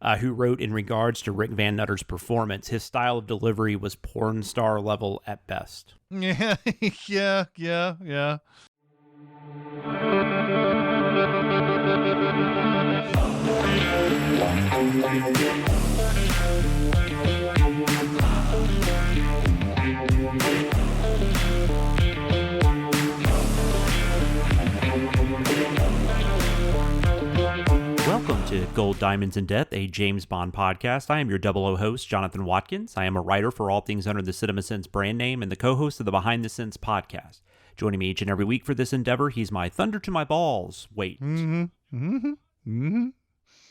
who wrote in regards to Rick Van Nutter's performance, his style of delivery was porn star level at best. Yeah. Yeah. Welcome to Gold, Diamonds, and Death, a James Bond podcast. I am your 00 host, Jonathan Watkins. I am a writer for all things under the Cinemasins brand name and the co-host of the Behind the Scenes podcast. Joining me each and every week for this endeavor, he's my thunder to my balls. Wait.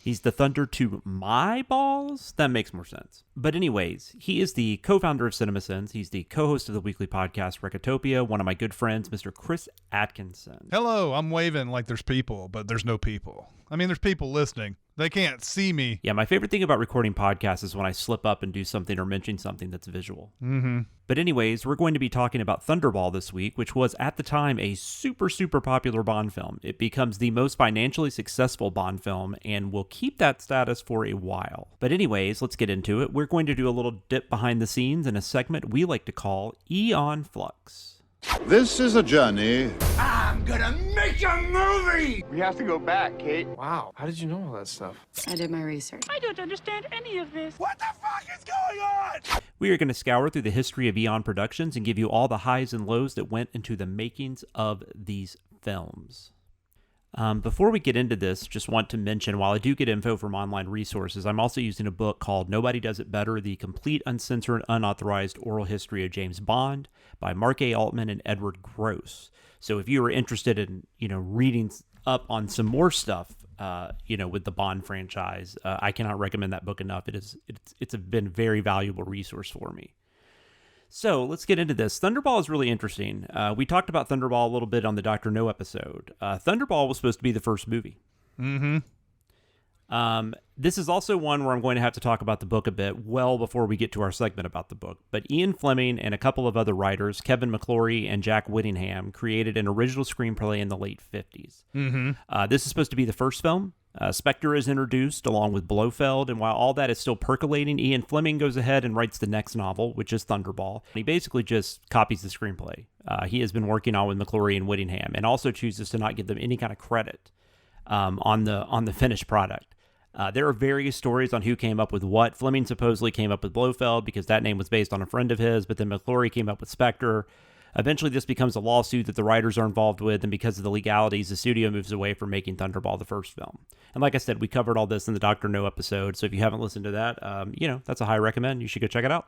He's the thunder to my balls? That makes more sense. But anyways, he is the co-founder of Cinemasins. He's the co-host of the weekly podcast Recotopia, one of my good friends, Mr. Chris Atkinson. Hello, I'm waving like there's people, but there's no people. I mean, there's people listening. They can't see me. Yeah, my favorite thing about recording podcasts is when I slip up and do something or mention something that's visual. But anyways, we're going to be talking about Thunderball this week, which was at the time a super popular Bond film. It becomes the most financially successful Bond film and will keep that status for a while. But anyways, let's get into it. We're going to do a little dip behind the scenes in a segment we like to call Eon Flux. This is a journey. I'm gonna make a movie! We have to go back, Kate. Wow, how did you know all that stuff? I did my research. I don't understand any of this. What the fuck is going on? We are going to scour through the history of Eon Productions and give you all the highs and lows that went into the makings of these films. Before we get into this, just want to mention, while I do get info from online resources, I'm also using a book called Nobody Does It Better, The Complete Uncensored Unauthorized Oral History of James Bond by Mark A. Altman and Edward Gross. So if you are interested in, reading up on some more stuff, with the Bond franchise, I cannot recommend that book enough. It's been a very valuable resource for me. So let's get into this. Thunderball is really interesting. We talked about Thunderball a little bit on the Dr. No episode. Thunderball was supposed to be the first movie. This is also one where I'm going to have to talk about the book a bit well before we get to our segment about the book. But Ian Fleming and a couple of other writers, Kevin McClory and Jack Whittingham, created an original screenplay in the late 50s. This is supposed to be the first film. Spectre is introduced along with Blofeld, and while all that is still percolating, Ian Fleming goes ahead and writes the next novel, which is Thunderball. He basically just copies the screenplay. He has been working on with McClory and Whittingham, and also chooses to not give them any kind of credit on the finished product. There are various stories on who came up with what. Fleming supposedly came up with Blofeld because that name was based on a friend of his, but then McClory came up with Spectre. Eventually, this becomes a lawsuit that the writers are involved with, and because of the legalities, the studio moves away from making Thunderball the first film. And like I said, we covered all this in the Dr. No episode, so if you haven't listened to that, that's a high recommend. You should go check it out.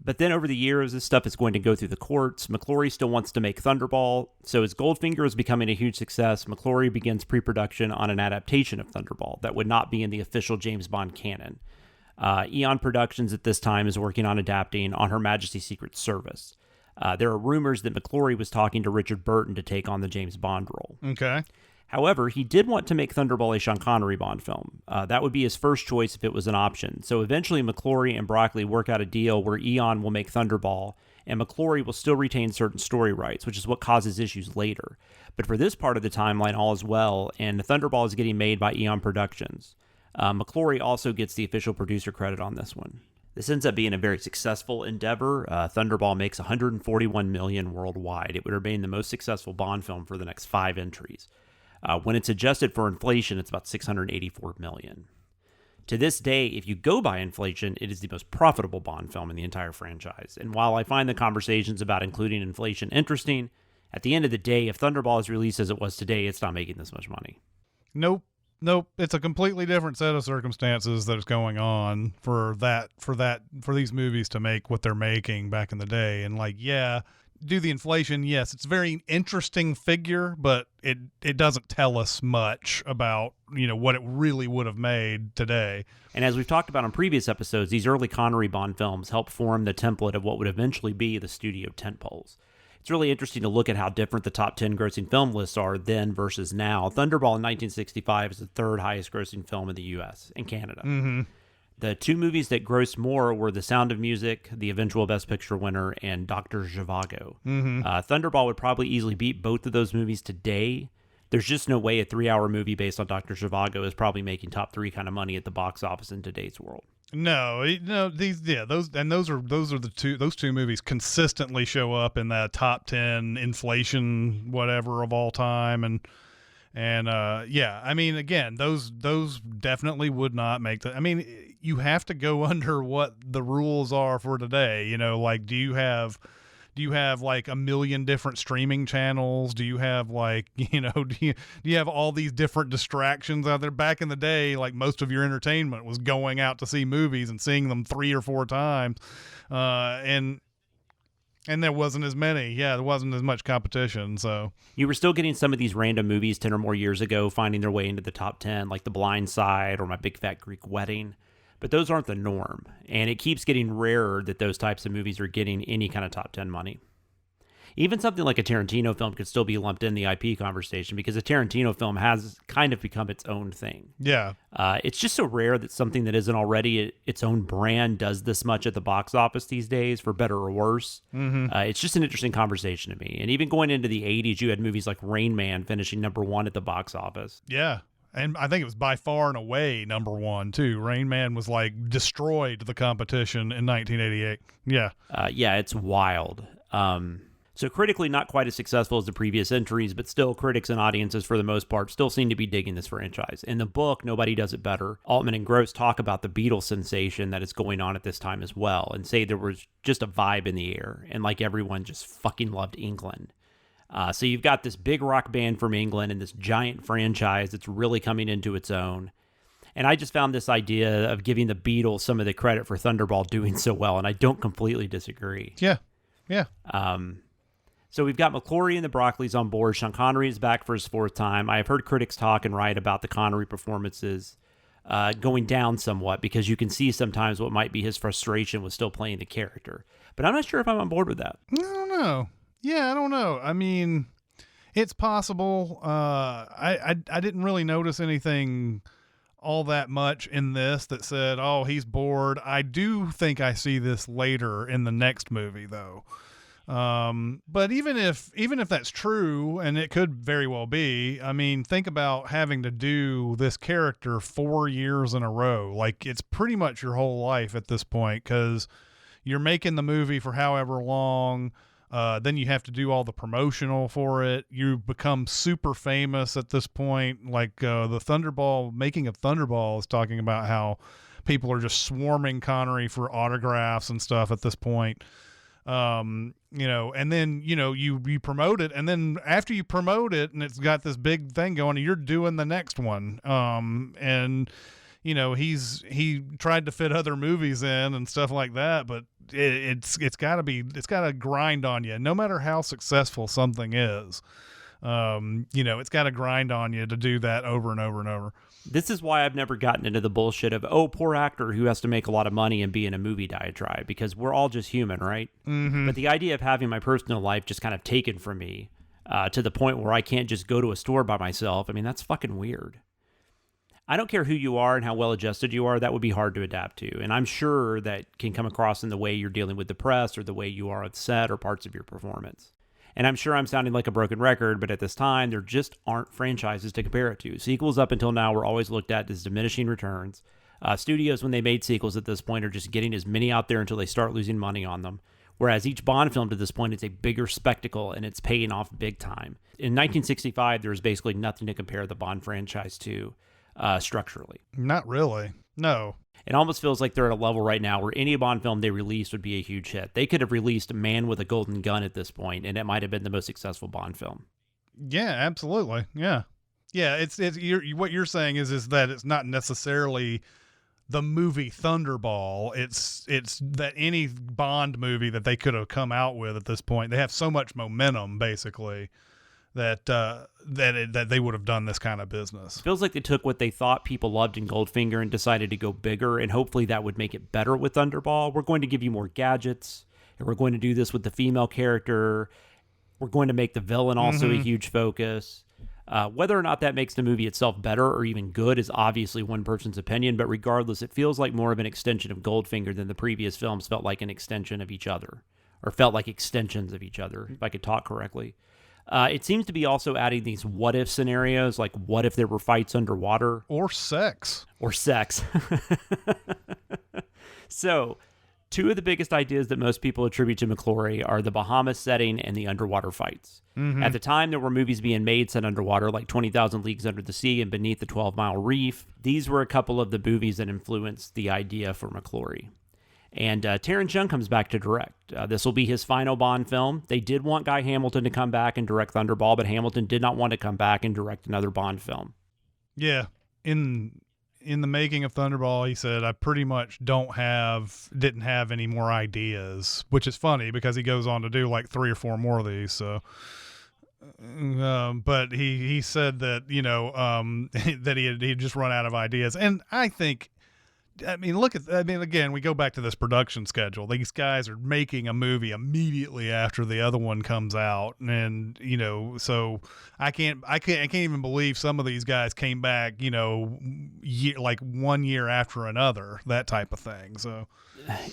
But then over the years, this stuff is going to go through the courts. McClory still wants to make Thunderball, so as Goldfinger is becoming a huge success, McClory begins pre-production on an adaptation of Thunderball that would not be in the official James Bond canon. Eon Productions at this time is working on adapting On Her Majesty's Secret Service. There are rumors that McClory was talking to Richard Burton to take on the James Bond role. Okay. However, he did want to make Thunderball a Sean Connery Bond film. That would be his first choice if it was an option. So eventually McClory and Broccoli work out a deal where Eon will make Thunderball, and McClory will still retain certain story rights, which is what causes issues later. But for this part of the timeline, all is well, and Thunderball is getting made by Eon Productions. McClory also gets the official producer credit on this one. This ends up being a very successful endeavor. Thunderball makes $141 million worldwide. It would remain the most successful Bond film for the next 5 entries. When it's adjusted for inflation, it's about $684 million. To this day, if you go by inflation, it is the most profitable Bond film in the entire franchise. And while I find the conversations about including inflation interesting, at the end of the day, if Thunderball is released as it was today, it's not making this much money. Nope. It's a completely different set of circumstances that is going on for these movies to make what they're making back in the day. And do the inflation. Yes, it's a very interesting figure, but it doesn't tell us much about, what it really would have made today. And as we've talked about on previous episodes, these early Connery Bond films help form the template of what would eventually be the studio tentpoles. It's really interesting to look at how different the top 10 grossing film lists are then versus now. Thunderball in 1965 is the third highest grossing film in the U.S. and Canada. The 2 movies that grossed more were The Sound of Music, the eventual Best Picture winner, and Dr. Zhivago. Thunderball would probably easily beat both of those movies today, There's just no way a 3-hour movie based on Dr. Zhivago is probably making top 3 kind of money at the box office in today's world. No, those two movies consistently show up in that top 10 inflation whatever of all time, and I mean, again, those definitely would not make the. I mean, you have to go under what the rules are for today. You know, like, do you have like a million different streaming channels? Do you have like, do you have all these different distractions out there? Back in the day, like, most of your entertainment was going out to see movies and seeing them 3 or 4 times, and there wasn't as many. Yeah, there wasn't as much competition. So you were still getting some of these random movies 10 or more years ago finding their way into the top 10, like The Blind Side or My Big Fat Greek Wedding. But those aren't the norm, and it keeps getting rarer that those types of movies are getting any kind of top 10 money. Even something like a Tarantino film could still be lumped in the IP conversation because a Tarantino film has kind of become its own thing. Yeah. It's just so rare that something that isn't already its own brand does this much at the box office these days, for better or worse. Mm-hmm. It's just an interesting conversation to me. And even going into the 80s, you had movies like Rain Man finishing number 1 at the box office. Yeah. And I think it was by far and away number 1 too. Rain Man was like destroyed the competition in 1988. Yeah. Yeah, it's wild. So critically not quite as successful as the previous entries, but still critics and audiences for the most part still seem to be digging this franchise. In the book, nobody does it better. Altman and Gross talk about the Beatles sensation that is going on at this time as well, and say there was just a vibe in the air, and like everyone just fucking loved England. So you've got this big rock band from England and this giant franchise that's really coming into its own. And I just found this idea of giving the Beatles some of the credit for Thunderball doing so well, and I don't completely disagree. Yeah. Yeah. So we've got McClory and the Broccoli's on board. Sean Connery is back for his 4th time. I have heard critics talk and write about the Connery performances going down somewhat because you can see sometimes what might be his frustration with still playing the character. But I'm not sure if I'm on board with that. I don't know. Yeah, I don't know. I mean, it's possible. I didn't really notice anything all that much in this that said, oh, he's bored. I do think I see this later in the next movie, though. But even if that's true, and it could very well be, I mean, think about having to do this character 4 years in a row. Like, it's pretty much your whole life at this point, because you're making the movie for however long. Then you have to do all the promotional for it. You become super famous at this point. Like, the Thunderball, making of Thunderball is talking about how people are just swarming Connery for autographs and stuff at this point. And then, you promote it, and then after you promote it and it's got this big thing going, you're doing the next one. And he tried to fit other movies in and stuff like that, but it's got to grind on you no matter how successful something is. It's got to grind on you to do that over and over and over. This is why I've never gotten into the bullshit of, oh, poor actor who has to make a lot of money and be in a movie diatribe, because we're all just human, right? Mm-hmm. But the idea of having my personal life just kind of taken from me to the point where I can't just go to a store by myself, I mean, that's fucking weird. I don't care who you are and how well adjusted you are, that would be hard to adapt to. And I'm sure that can come across in the way you're dealing with the press or the way you are on set or parts of your performance. And I'm sure I'm sounding like a broken record, but at this time, there just aren't franchises to compare it to. Sequels up until now were always looked at as diminishing returns. Studios, when they made sequels at this point, are just getting as many out there until they start losing money on them. Whereas each Bond film to this point is a bigger spectacle, and it's paying off big time. In 1965, there was basically nothing to compare the Bond franchise to structurally. Not really. No. It almost feels like they're at a level right now where any Bond film they released would be a huge hit. They could have released Man with a Golden Gun at this point, and it might have been the most successful Bond film. Yeah, absolutely. Yeah. Yeah, what you're saying is that it's not necessarily the movie Thunderball. It's that any Bond movie that they could have come out with at this point, they have so much momentum, basically, that they would have done this kind of business. Feels like they took what they thought people loved in Goldfinger and decided to go bigger, and hopefully that would make it better with Thunderball. We're going to give you more gadgets, and we're going to do this with the female character. We're going to make the villain also a huge focus. Whether or not that makes the movie itself better or even good is obviously one person's opinion, but regardless, it feels like more of an extension of Goldfinger than the previous films felt like an extension of each other, or felt like extensions of each other, if I could talk correctly. It seems to be also adding these what-if scenarios, like what if there were fights underwater? Or sex. Or sex. So, two of the biggest ideas that most people attribute to McClory are the Bahamas setting and the underwater fights. Mm-hmm. At the time, there were movies being made set underwater, like 20,000 Leagues Under the Sea and Beneath the 12-Mile Reef. These were a couple of the movies that influenced the idea for McClory. And Terrence Young comes back to direct. This will be his final Bond film. They did want Guy Hamilton to come back and direct Thunderball, but Hamilton did not want to come back and direct another Bond film. Yeah. In the making of Thunderball, he said, I pretty much didn't have any more ideas, which is funny because he goes on to do like 3 or 4 more of these. So, but he said that, that he had just run out of ideas. And I think, again, we go back to this production schedule. These guys are making a movie immediately after the other one comes out. And, so I can't even believe some of these guys came back, like 1 year after another, that type of thing. So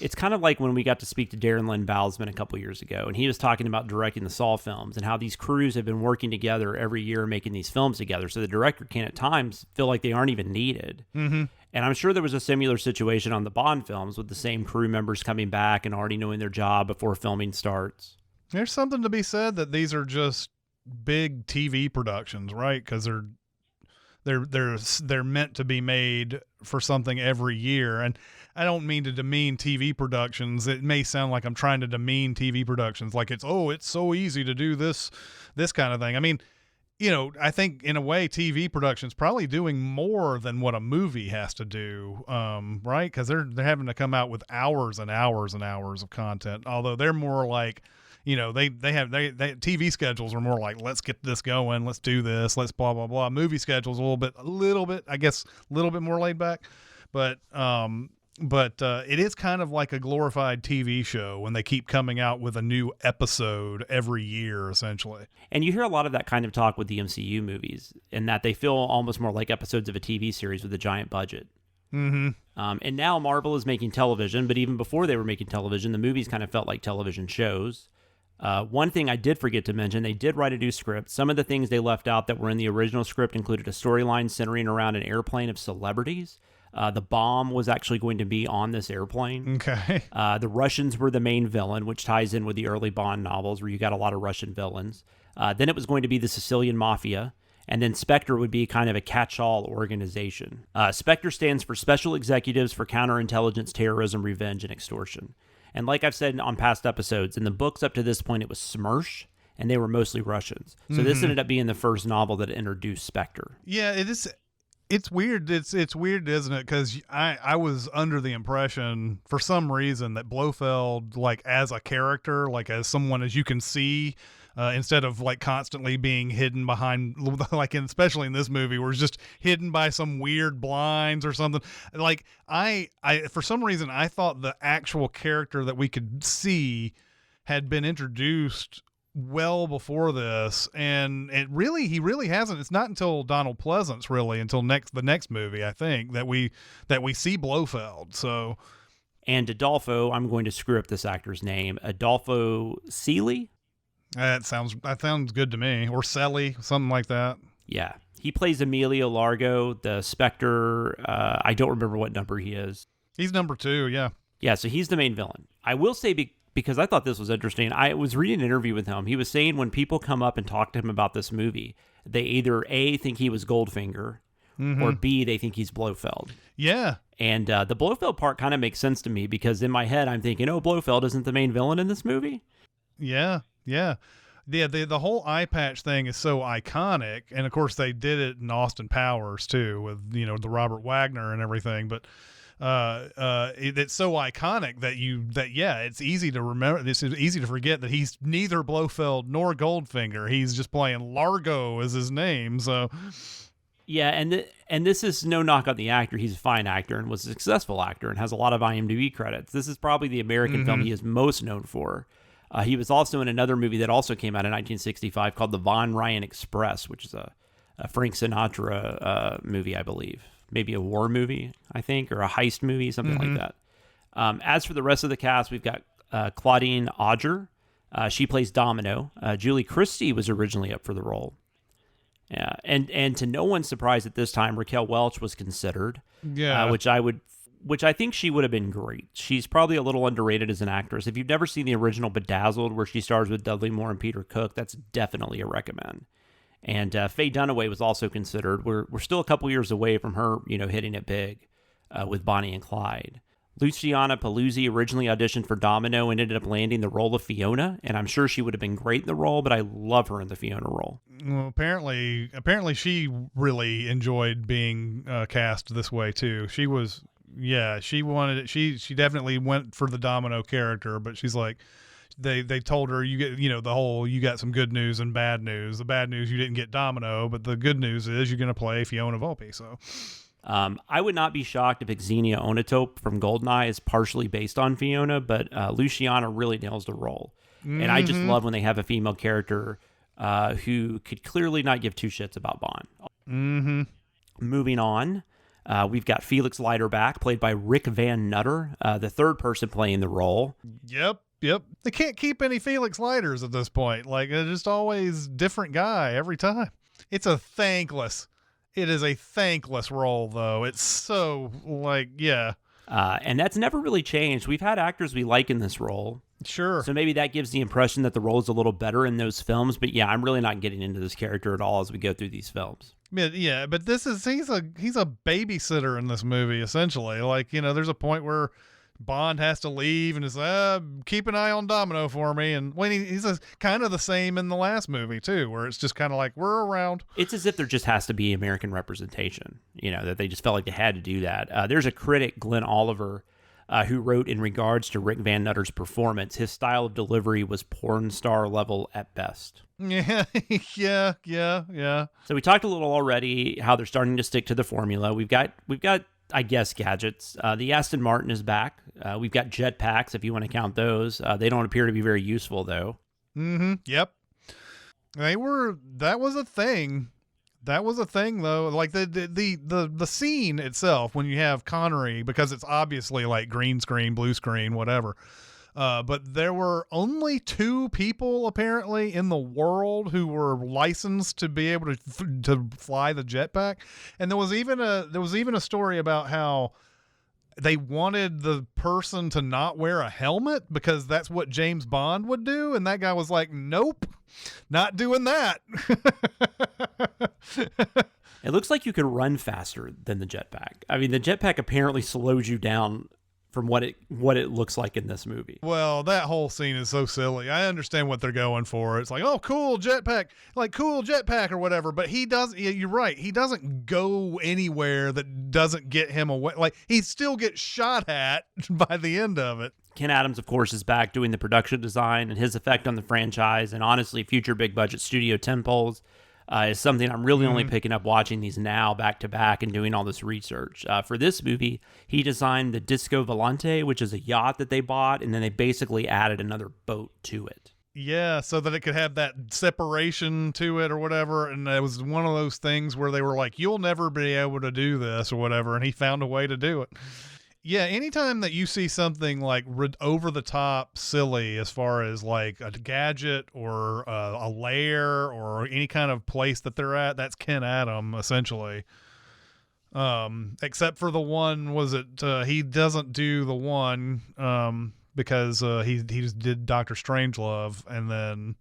it's kind of like when we got to speak to Darren Lynn Bousman a couple years ago, and he was talking about directing the Saw films and how these crews have been working together every year making these films together. So the director can at times feel like they aren't even needed. Mm-hmm. And I'm sure there was a similar situation on the Bond films with the same crew members coming back and already knowing their job before filming starts. There's something to be said that these are just big TV productions, right? Because they're meant to be made for something every year. And I don't mean to demean TV productions. It may sound like I'm trying to demean TV productions, like it's so easy to do this kind of thing. I mean, I think in a way TV production's probably doing more than what a movie has to do, right? Because they're having to come out with hours and hours and hours of content. Although they're more like, they TV schedules are more like, let's get this going, let's do this, let's blah blah blah. Movie schedules a little bit, I guess, a little bit more laid back, but it is kind of like a glorified TV show when they keep coming out with a new episode every year, essentially. And you hear a lot of that kind of talk with the MCU movies, in that they feel almost more like episodes of a TV series with a giant budget. Mm-hmm. And now Marvel is making television, but even before they were making television, the movies kind of felt like television shows. One thing I did forget to mention, they did write a new script. Some of the things they left out that were in the original script included a storyline centering around an airplane of celebrities. The bomb was actually going to be on this airplane. Okay. The Russians were the main villain, which ties in with the early Bond novels where you got a lot of Russian villains. Then it was going to be the Sicilian Mafia. And then Spectre would be kind of a catch-all organization. Spectre stands for Special Executives for Counterintelligence, Terrorism, Revenge, and Extortion. And like I've said on past episodes, in the books up to this point, it was SMERSH, and they were mostly Russians. So this ended up being the first novel that introduced Spectre. Yeah, it is. It's weird. It's weird, isn't it? Because I was under the impression, for some reason, that Blofeld, like as a character, like as someone as you can see, instead of like constantly being hidden behind, like especially in this movie, where it's just hidden by some weird blinds or something. Like I for some reason I thought the actual character that we could see had been introduced well before this, and he really hasn't. It's not until Donald Pleasance, really, until the next movie, I think, that we see Blofeld. So, and Adolfo, I'm going to screw up this actor's name, Adolfo Seeley. That sounds good to me, or Selly, something like that. Yeah, he plays Emilio Largo, the Spectre. I don't remember what number he is. He's number 2. Yeah, so he's the main villain. I will say, because I thought this was interesting, I was reading an interview with him. He was saying when people come up and talk to him about this movie, they either A, think he was Goldfinger, or B, they think he's Blofeld. Yeah. And the Blofeld part kind of makes sense to me, because in my head, I'm thinking, Blofeld isn't the main villain in this movie? Yeah. The whole eye patch thing is so iconic, and of course they did it in Austin Powers too, with the Robert Wagner and everything, but it's so iconic that it's easy to remember. This is easy to forget that he's neither Blofeld nor Goldfinger. He's just playing Largo as his name. So yeah, and this is no knock on the actor. He's a fine actor and was a successful actor and has a lot of IMDb credits. This is probably the American film he is most known for. He was also in another movie that also came out in 1965 called The Von Ryan Express, which is a Frank Sinatra movie, I believe. Maybe a war movie, I think, or a heist movie, something like that. As for the rest of the cast, we've got Claudine Auger, She plays Domino. Julie Christie was originally up for the role. Yeah, and to no one's surprise at this time, Raquel Welch was considered. Yeah, which I think she would have been great. She's probably a little underrated as an actress. If you've never seen the original Bedazzled, where she stars with Dudley Moore and Peter Cook, that's definitely a recommend. And Faye Dunaway was also considered. We're still a couple years away from her, hitting it big with Bonnie and Clyde. Luciana Paluzzi originally auditioned for Domino and ended up landing the role of Fiona, and I'm sure she would have been great in the role, but I love her in the Fiona role. Well, apparently she really enjoyed being cast this way too. She wanted it. She definitely went for the Domino character, but she's like, they told her, you get, the whole, you got some good news and bad news. The bad news, you didn't get Domino, but the good news is you're going to play Fiona Volpe. So I would not be shocked if Xenia Onatopp from Goldeneye is partially based on Fiona, but Luciana really nails the role. And I just love when they have a female character who could clearly not give two shits about Bond. Moving on, we've got Felix Leiterback, played by Rick Van Nutter, the third person playing the role. Yep. They can't keep any Felix Leiters at this point. Like, it's just always different guy every time. It is a thankless role, though. It's so, yeah. And that's never really changed. We've had actors we like in this role. Sure. So maybe that gives the impression that the role is a little better in those films. But yeah, I'm really not getting into this character at all as we go through these films. Yeah, but he's a babysitter in this movie, essentially. Like, there's a point where Bond has to leave and is keep an eye on Domino for me. And when he's kind of the same in the last movie too, where it's just kind of like, we're around. It's as if there just has to be American representation, that they just felt like they had to do that. There's a critic, Glenn Oliver, who wrote in regards to Rick Van Nutter's performance, his style of delivery was porn star level at best. Yeah. So we talked a little already how they're starting to stick to the formula. We've got I guess gadgets. The Aston Martin is back. We've got jetpacks, if you want to count those. They don't appear to be very useful, though. Yep. That was a thing. Though. Like the scene itself, when you have Connery, because it's obviously like green screen, blue screen, whatever. But there were only 2 people apparently in the world who were licensed to be able to fly the jetpack, and there was even a story about how they wanted the person to not wear a helmet because that's what James Bond would do, and that guy was like, "Nope, not doing that." It looks like you can run faster than the jetpack. I mean, the jetpack apparently slows you down from what it looks like in this movie. Well, that whole scene is so silly. I understand what they're going for. It's like, oh, cool jetpack or whatever. But you're right. He doesn't go anywhere that doesn't get him away. Like, he still gets shot at by the end of it. Ken Adams, of course, is back doing the production design, and his effect on the franchise and honestly future big budget studio tentpoles is something I'm really only picking up watching these now back to back and doing all this research. For this movie, he designed the Disco Volante, which is a yacht that they bought, and then they basically added another boat to it. Yeah, so that it could have that separation to it or whatever. And it was one of those things where they were like, you'll never be able to do this or whatever. And he found a way to do it. Yeah, anytime that you see something like over the top silly as far as like a gadget or a lair or any kind of place that they're at, that's Ken Adam essentially. Except for the one, he doesn't do the one because he just did Dr. Strangelove, and then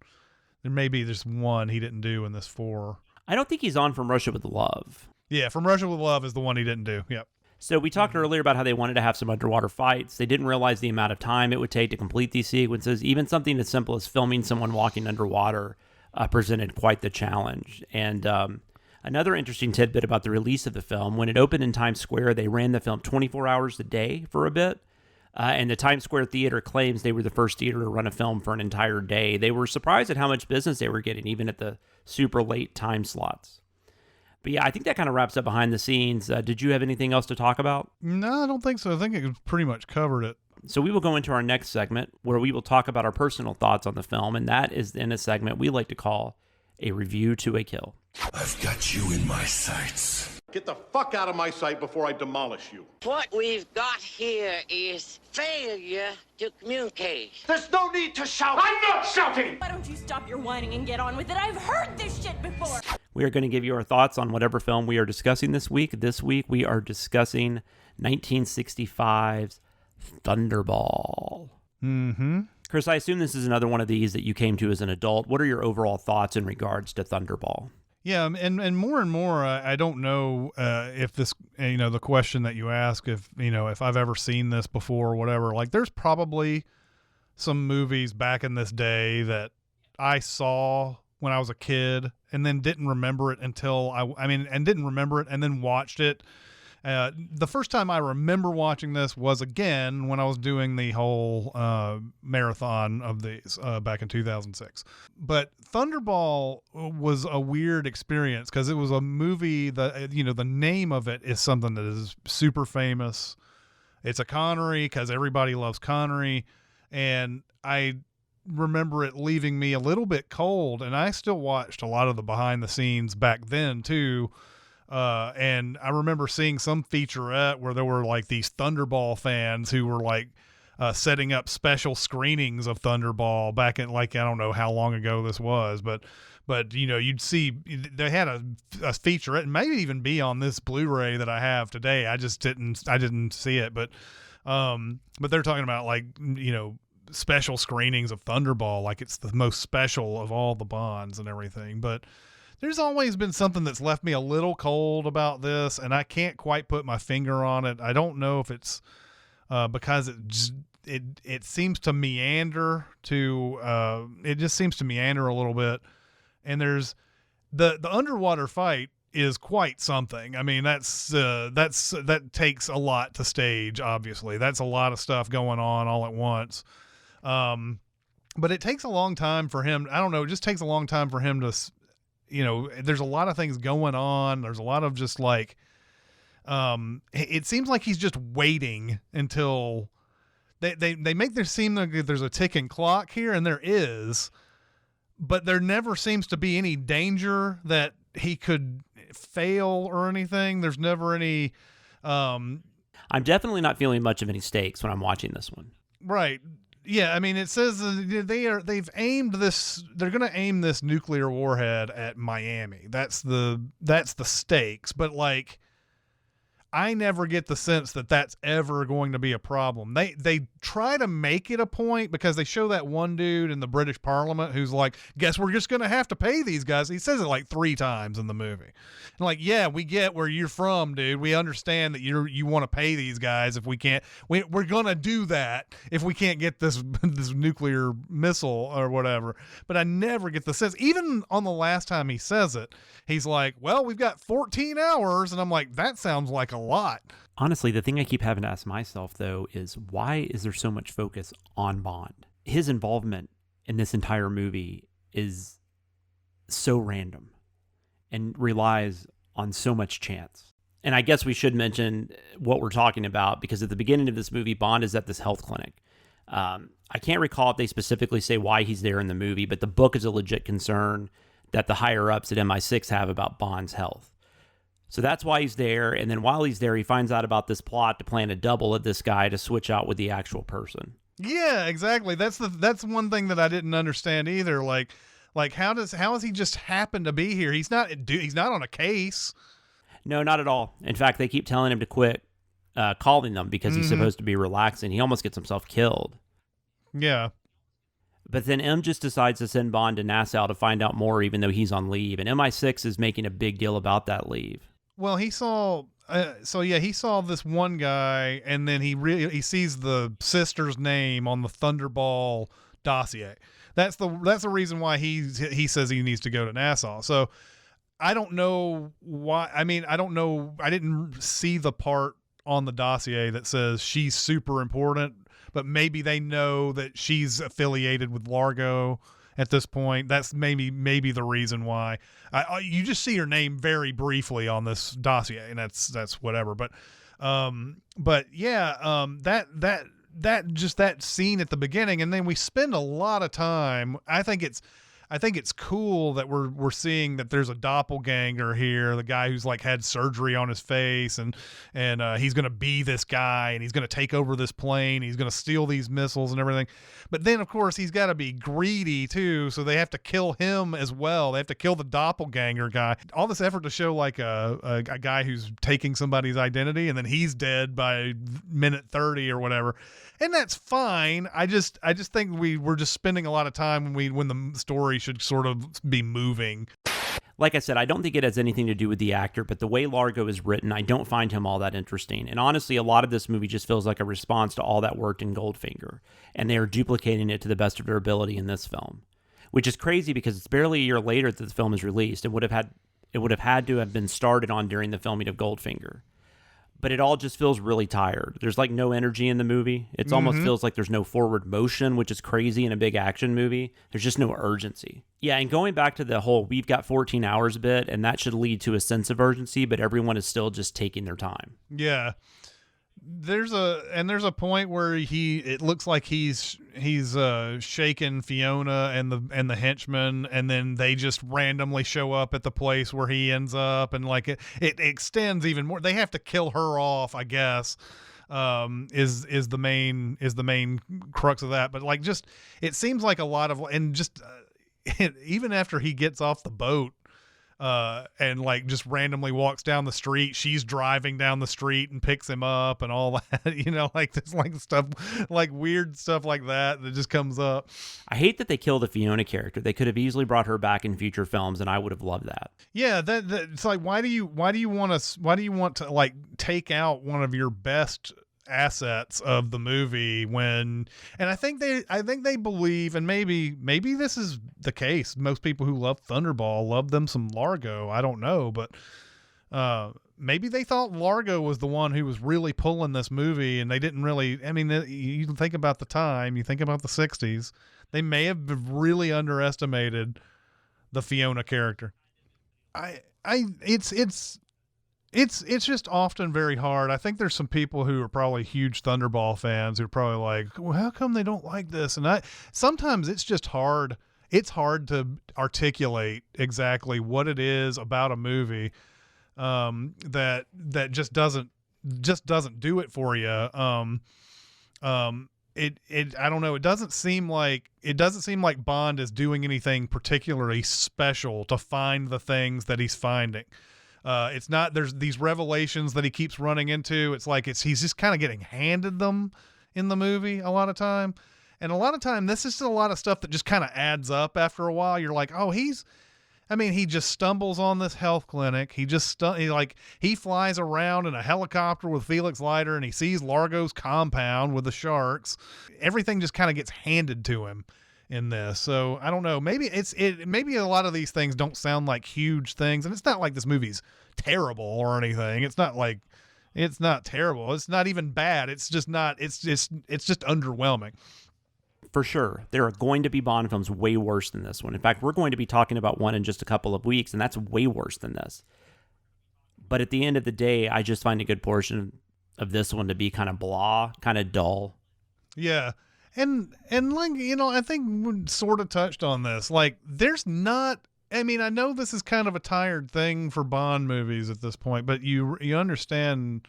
there may be just one he didn't do in this 4. I don't think he's on From Russia with Love. Yeah, From Russia with Love is the one he didn't do. Yep. So we talked earlier about how they wanted to have some underwater fights. They didn't realize the amount of time it would take to complete these sequences. Even something as simple as filming someone walking underwater presented quite the challenge. And another interesting tidbit about the release of the film, when it opened in Times Square, they ran the film 24 hours a day for a bit. And the Times Square Theater claims they were the first theater to run a film for an entire day. They were surprised at how much business they were getting, even at the super late time slots. But yeah, I think that kind of wraps up behind the scenes. Did you have anything else to talk about? No, I don't think so. I think it pretty much covered it. So we will go into our next segment where we will talk about our personal thoughts on the film, and that is in a segment we like to call A Review to a Kill. I've got you in my sights. Get the fuck out of my sight before I demolish you. What we've got here is failure to communicate. There's no need to shout. I'm not shouting. Why don't you stop your whining and get on with it? I've heard this shit before. We are going to give you our thoughts on whatever film we are discussing this week. This week we are discussing 1965's Thunderball. Mm-hmm. Chris, I assume this is another one of these that you came to as an adult. What are your overall thoughts in regards to Thunderball? Yeah, and more, I don't know if this, the question that you ask, if I've ever seen this before or whatever. Like, there's probably some movies back in this day that I saw when I was a kid and then didn't remember it until didn't remember it and then watched it. The first time I remember watching this was, again, when I was doing the whole marathon of these back in 2006. But Thunderball was a weird experience because it was a movie that, the name of it is something that is super famous. It's a Connery because everybody loves Connery. And I remember it leaving me a little bit cold. And I still watched a lot of the behind the scenes back then, too. And I remember seeing some featurette where there were like these Thunderball fans who were like setting up special screenings of Thunderball back in, like, I don't know how long ago this was, but you'd see they had a featurette, and maybe even be on this Blu-ray that I have today. I didn't see it, but they're talking about, like, special screenings of Thunderball, like it's the most special of all the Bonds and everything. But there's always been something that's left me a little cold about this, and I can't quite put my finger on it. I don't know if it's because it seems to meander it just seems to meander a little bit. And there's the underwater fight is quite something. I mean, that takes a lot to stage, obviously. That's a lot of stuff going on all at once. But it takes a long time for him. I don't know. It just takes a long time for him to, there's a lot of things going on. There's a lot of just like, it seems like he's just waiting until they make there seem like there's a ticking clock here, and there is, but there never seems to be any danger that he could fail or anything. There's never any, I'm definitely not feeling much of any stakes when I'm watching this one. Right. Yeah, I mean, it says they've aimed this. They're going to aim this nuclear warhead at Miami. That's the stakes. But like, I never get the sense that that's ever going to be a problem. They try to make it a point because they show that one dude in the British Parliament who's like, guess we're just going to have to pay these guys. He says it like 3 times in the movie. And like, yeah, we get where you're from, dude. We understand that you want to pay these guys if we can't. We're going to do that if we can't get this nuclear missile or whatever. But I never get the sense. Even on the last time he says it, he's like, well, we've got 14 hours. And I'm like, that sounds like a lot. Honestly, the thing I keep having to ask myself, though, is why is there so much focus on Bond? His involvement in this entire movie is so random and relies on so much chance. And I guess we should mention what we're talking about, because at the beginning of this movie, Bond is at this health clinic. I can't recall if they specifically say why he's there in the movie, but the book is a legit concern that the higher-ups at MI6 have about Bond's health. So that's why he's there, and then while he's there, he finds out about this plot to plan a double of this guy to switch out with the actual person. Yeah, exactly. That's one thing that I didn't understand either. Like how does he just happen to be here? He's not on a case. No, not at all. In fact, they keep telling him to quit calling them because he's supposed to be relaxing. He almost gets himself killed. Yeah. But then M just decides to send Bond to Nassau to find out more, even though he's on leave, and MI6 is making a big deal about that leave. Well, he saw he saw this one guy, and then he sees the sister's name on the Thunderball dossier. That's the reason why he says he needs to go to Nassau. So I don't know why. I mean, I don't know. I didn't see the part on the dossier that says she's super important, but maybe they know that she's affiliated with Largo at this point. That's maybe the reason why. You just see her name very briefly on this dossier, and that's whatever. But yeah, that just that scene at the beginning, and then we spend a lot of time. I think I think it's cool that we're seeing that there's a doppelganger here, the guy who's like had surgery on his face, and he's going to be this guy, and he's going to take over this plane, he's going to steal these missiles and everything. But then of course he's got to be greedy too, so they have to kill him as well. They have to kill the doppelganger guy. All this effort to show like a guy who's taking somebody's identity, and then he's dead by minute 30 or whatever. And that's fine. I just think we're just spending a lot of time when the story should sort of be moving. Like I said, I don't think it has anything to do with the actor, but the way Largo is written, I don't find him all that interesting. And honestly, a lot of this movie just feels like a response to all that worked in Goldfinger, and they are duplicating it to the best of their ability in this film, which is crazy because it's barely a year later that the film is released. It would have had to have been started on during the filming of Goldfinger. But it all just feels really tired. There's like no energy in the movie. It almost feels like there's no forward motion, which is crazy in a big action movie. There's just no urgency. Yeah, and going back to the whole we've got 14 hours bit, and that should lead to a sense of urgency, but everyone is still just taking their time. Yeah. There's a point where it looks like he's shaking Fiona and the henchmen, and then they just randomly show up at the place where he ends up, and like it extends even more. They have to kill her off, I guess. Is the main crux of that. But like, just it seems like a lot of, and just even after he gets off the boat, and like just randomly walks down the street, she's driving down the street and picks him up and all that, like there's like stuff, like weird stuff like that just comes up. I hate that they kill the Fiona character. They could have easily brought her back in future films, and I would have loved that. Yeah, that it's like, why do you want to like take out one of your best assets of the movie and I think they believe, and maybe this is the case, most people who love Thunderball love them some Largo, I don't know, but maybe they thought Largo was the one who was really pulling this movie, and they didn't really. I mean, you think about the time, you think about the 60s, they may have really underestimated the Fiona character. It's just often very hard. I think there's some people who are probably huge Thunderball fans who are probably like, well, how come they don't like this? And sometimes it's just hard. It's hard to articulate exactly what it is about a movie that just doesn't do it for you. I don't know. It doesn't seem like Bond is doing anything particularly special to find the things that he's finding. It's not, there's these revelations that he keeps running into. It's like he's just kind of getting handed them in the movie a lot of time. And a lot of time, this is just a lot of stuff that just kind of adds up after a while. You're like, oh, he just stumbles on this health clinic. He flies around in a helicopter with Felix Leiter, and he sees Largo's compound with the sharks. Everything just kind of gets handed to him in this. So I don't know, maybe maybe a lot of these things don't sound like huge things, and it's not like this movie's terrible or anything. It's not terrible. It's not even bad. It's just underwhelming. For sure, there are going to be Bond films way worse than this one. In fact, we're going to be talking about one in just a couple of weeks, and that's way worse than this. But at the end of the day, I just find a good portion of this one to be kind of blah, kind of dull. Yeah. And like, I think we sort of touched on this. Like, there's not, I mean, I know this is kind of a tired thing for Bond movies at this point, but you understand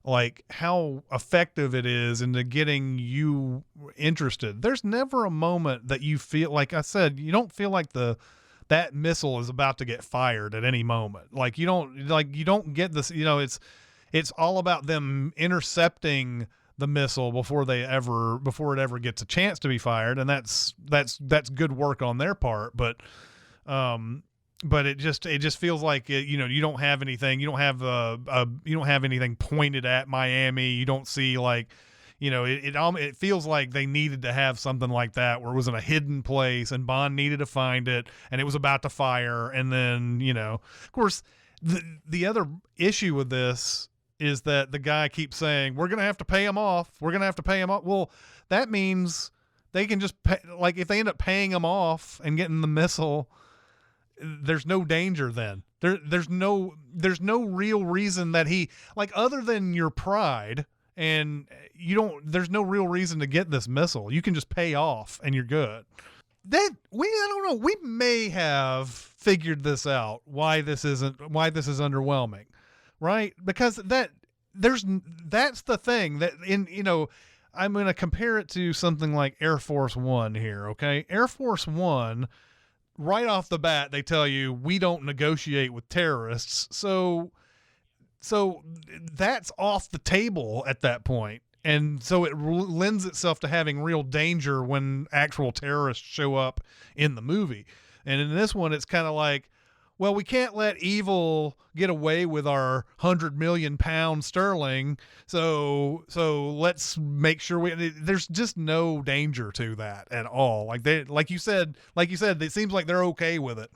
like how effective it is into getting you interested. There's never a moment that you feel, like I said, you don't feel like that missile is about to get fired at any moment. Like you don't get this, it's all about them intercepting the missile before it ever gets a chance to be fired. And that's good work on their part. But it just feels like you don't have anything. You don't have anything pointed at Miami. You don't see like, it feels like they needed to have something like that where it was in a hidden place and Bond needed to find it and it was about to fire. And then, of course, the other issue with this is that the guy keeps saying, we're going to have to pay him off. We're going to have to pay him off. Well, that means they can just pay, like if they end up paying him off and getting the missile, there's no danger then. There's no real reason that he, like, other than your pride, and there's no real reason to get this missile. You can just pay off and you're good. I don't know, we may have figured this out, why this is underwhelming, right? Because that's the thing that I'm going to compare it to something like Air Force One here. Okay. Air Force One, right off the bat, they tell you we don't negotiate with terrorists. So that's off the table at that point. And so it lends itself to having real danger when actual terrorists show up in the movie. And in this one, it's kind of like, well, we can't let evil get away with our 100 million pound sterling. So let's make sure there's just no danger to that at all. Like you said, it seems like they're okay with it.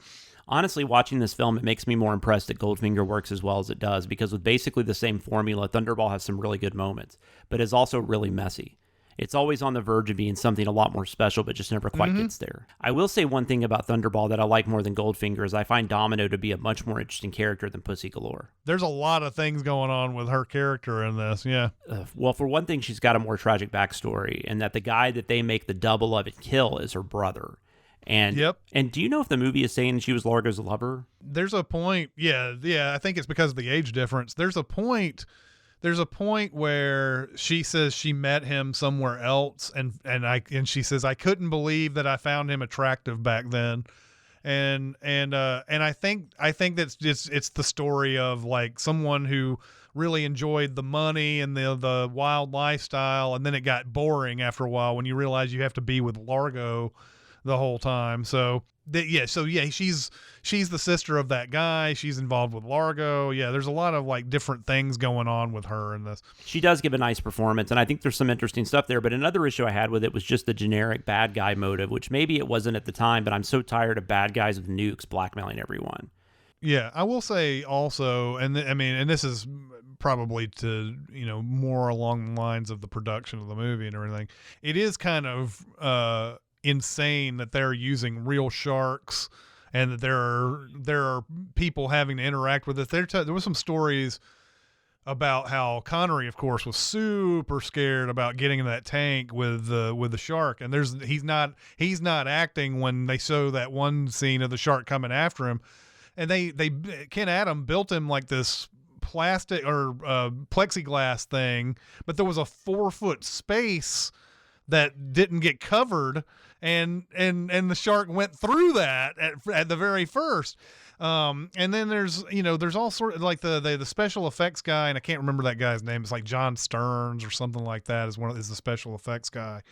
Honestly, watching this film, it makes me more impressed that Goldfinger works as well as it does, because with basically the same formula, Thunderball has some really good moments, but is also really messy. It's always on the verge of being something a lot more special, but just never quite gets there. I will say one thing about Thunderball that I like more than Goldfinger is I find Domino to be a much more interesting character than Pussy Galore. There's a lot of things going on with her character in this, yeah. Well, for one thing, she's got a more tragic backstory, and that the guy that they make the double of and kill is her brother. And yep. And do you know if the movie is saying she was Largo's lover? There's a point, yeah. I think it's because of the age difference. There's a point where she says she met him somewhere else, and she says, I couldn't believe that I found him attractive back then. And I think that's just, it's the story of like someone who really enjoyed the money and the wild lifestyle, and then it got boring after a while when you realize you have to be with Largo the whole time. So she's the sister of that guy. She's involved with Largo. Yeah, there's a lot of like different things going on with her in this. She does give a nice performance, and I think there's some interesting stuff there. But another issue I had with it was just the generic bad guy motive, which maybe it wasn't at the time, but I'm so tired of bad guys with nukes blackmailing everyone. Yeah, I will say also, and this is probably to, more along the lines of the production of the movie and everything. It is kind of insane that they're using real sharks and that there are people having to interact with it. There was some stories about how Connery, of course, was super scared about getting in that tank with the shark, and he's not acting when they show that one scene of the shark coming after him, and they Ken Adam built him like this plastic or plexiglass thing, but there was a 4-foot space that didn't get covered, and the shark went through that at the very first. And then there's all sort of like the special effects guy, and I can't remember that guy's name. It's like John Stearns or something like that is the special effects guy.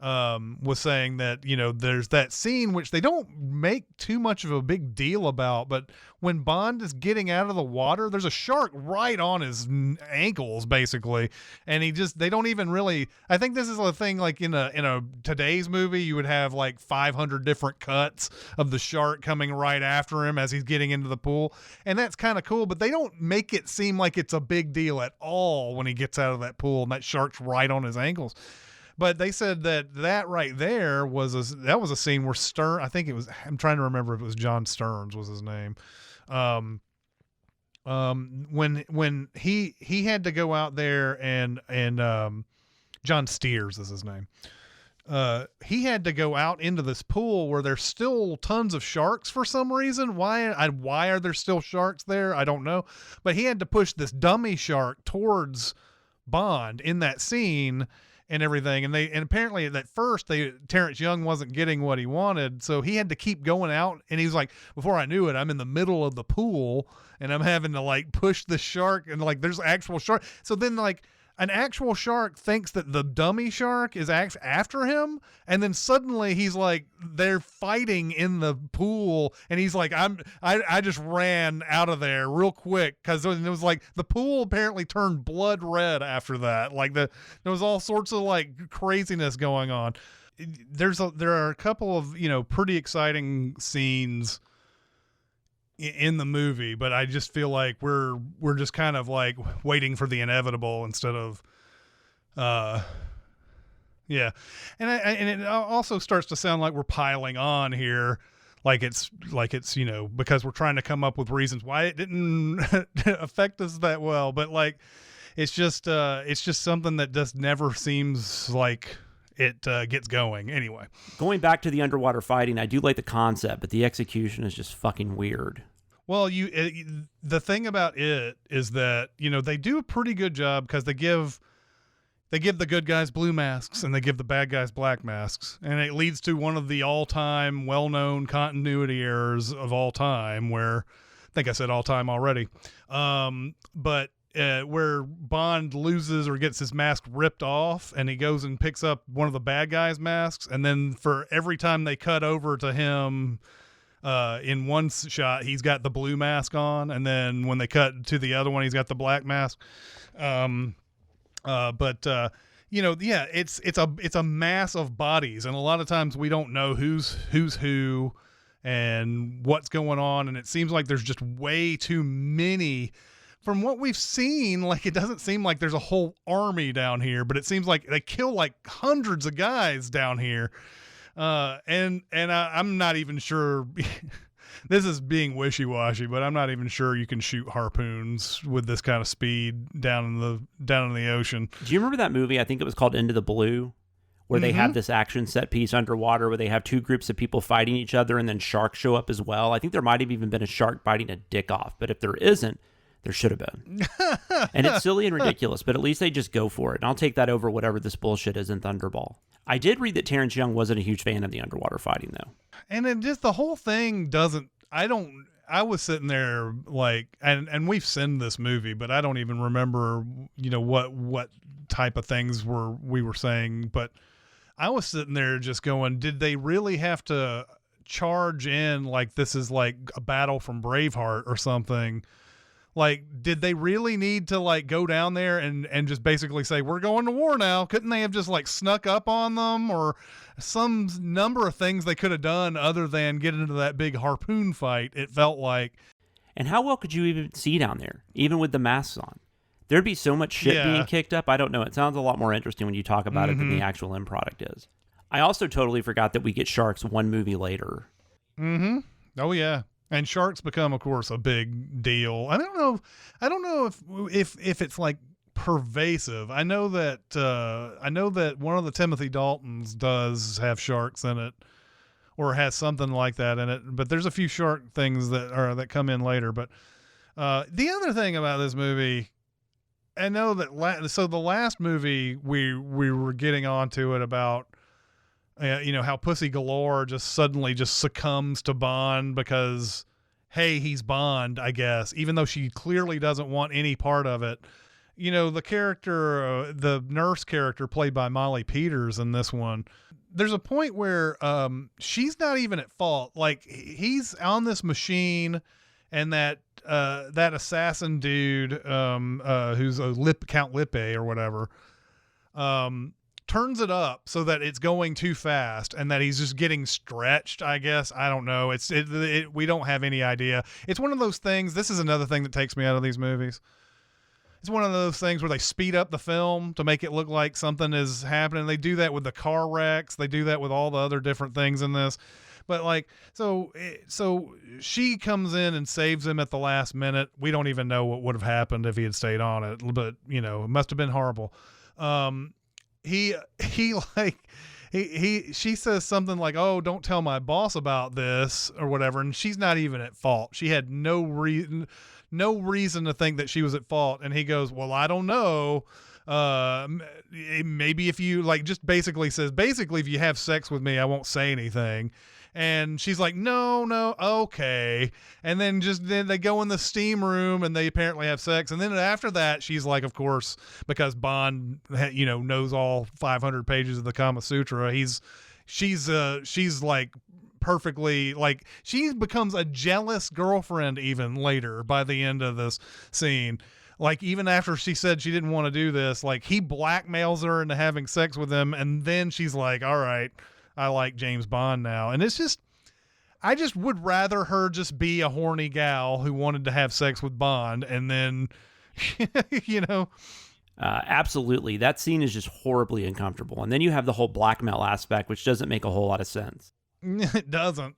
Was saying that, there's that scene which they don't make too much of a big deal about, but when Bond is getting out of the water, there's a shark right on his ankles basically, and they don't even really. I think this is a thing like in a today's movie, you would have like 500 different cuts of the shark coming right after him as he's getting into the pool, and that's kind of cool, but they don't make it seem like it's a big deal at all when he gets out of that pool and that shark's right on his ankles. But they said that right there was a scene where Stern, I think it was, I'm trying to remember if it was John Stearns was his name. When he had to go out there and John Steers is his name. He had to go out into this pool where there's still tons of sharks for some reason. Why are there still sharks there? I don't know. But he had to push this dummy shark towards Bond in that scene and everything. And apparently at first Terrence Young wasn't getting what he wanted. So he had to keep going out. And he's like, before I knew it, I'm in the middle of the pool and I'm having to like push the shark, and like there's actual shark. So then like an actual shark thinks that the dummy shark is after him, and then suddenly he's like, they're fighting in the pool, and he's like, I just ran out of there real quick, because it was like the pool apparently turned blood red after that. Like there was all sorts of like craziness going on. There are a couple of pretty exciting scenes in the movie, but I just feel like we're just kind of like waiting for the inevitable instead of yeah. And it also starts to sound like we're piling on here, like it's because we're trying to come up with reasons why it didn't affect us that well, but like it's just something that just never seems like it gets going. Anyway, Going back to the underwater fighting, I do like the concept, but the execution is just fucking weird. well, the thing about it is that, they do a pretty good job because they give the good guys blue masks and they give the bad guys black masks. And it leads to one of the all-time well-known continuity errors of all time where, I think I said all time already, but where Bond loses or gets his mask ripped off and he goes and picks up one of the bad guys' masks. And then for every time they cut over to him in one shot, he's got the blue mask on. And then when they cut to the other one, he's got the black mask. It's a mass of bodies, and a lot of times we don't know who's who and what's going on, and it seems like there's just way too many. From what we've seen, like, it doesn't seem like there's a whole army down here, but it seems like they kill like hundreds of guys down here, and I'm not even sure. This is being wishy-washy, but I'm not even sure you can shoot harpoons with this kind of speed down in the ocean. Do you remember that movie? I think it was called Into the Blue, where they have this action set piece underwater where they have two groups of people fighting each other and then sharks show up as well. I think there might have even been a shark biting a dick off, but if there isn't, there should have been. And it's silly and ridiculous, but at least they just go for it. And I'll take that over whatever this bullshit is in Thunderball. I did read that Terrence Young wasn't a huge fan of the underwater fighting, though. And then just the whole thing I was sitting there like, and we've seen this movie, but I don't even remember, what type of things we were saying, but I was sitting there just going, did they really have to charge in like this is like a battle from Braveheart or something? Like, did they really need to like go down there and just basically say, we're going to war now? Couldn't they have just like snuck up on them, or some number of things they could have done other than get into that big harpoon fight? It felt like. And how well could you even see down there, even with the masks on? There'd be so much shit being kicked up. I don't know. It sounds a lot more interesting when you talk about it than the actual end product is. I also totally forgot that we get sharks one movie later. Mm-hmm. Oh yeah. And sharks become, of course, a big deal. I don't know if it's like pervasive. I know that one of the Timothy Daltons does have sharks in it, or has something like that in it. But there's a few shark things that come in later. But the other thing about this movie, I know that so the last movie we were getting onto it about. How Pussy Galore just suddenly just succumbs to Bond because, hey, he's Bond, I guess, even though she clearly doesn't want any part of it. The character, the nurse character played by Molly Peters in this one, there's a point where she's not even at fault. Like, he's on this machine, and that assassin dude, who's Count Lippe or whatever, turns it up so that it's going too fast and that he's just getting stretched, I guess. I don't know. We don't have any idea. It's one of those things. This is another thing that takes me out of these movies. It's one of those things where they speed up the film to make it look like something is happening. They do that with the car wrecks. They do that with all the other different things in this. But like, so she comes in and saves him at the last minute. We don't even know what would have happened if he had stayed on it, but it must have been horrible. She says something like, "Oh, don't tell my boss about this," or whatever, and she's not even at fault. She had no reason to think that she was at fault. And he goes, "Well, I don't know. Maybe if you just basically if you have sex with me, I won't say anything." And she's like, no, okay. And then they go in the steam room and they apparently have sex. And then after that, she's like, of course, because Bond, knows all 500 pages of the Kama Sutra. She's like perfectly, like, she becomes a jealous girlfriend even later by the end of this scene. Like, even after she said she didn't want to do this, like, he blackmails her into having sex with him. And then she's like, all right, I like James Bond now. And it's just, I just would rather her just be a horny gal who wanted to have sex with Bond. And then, absolutely. That scene is just horribly uncomfortable. And then you have the whole blackmail aspect, which doesn't make a whole lot of sense. It doesn't.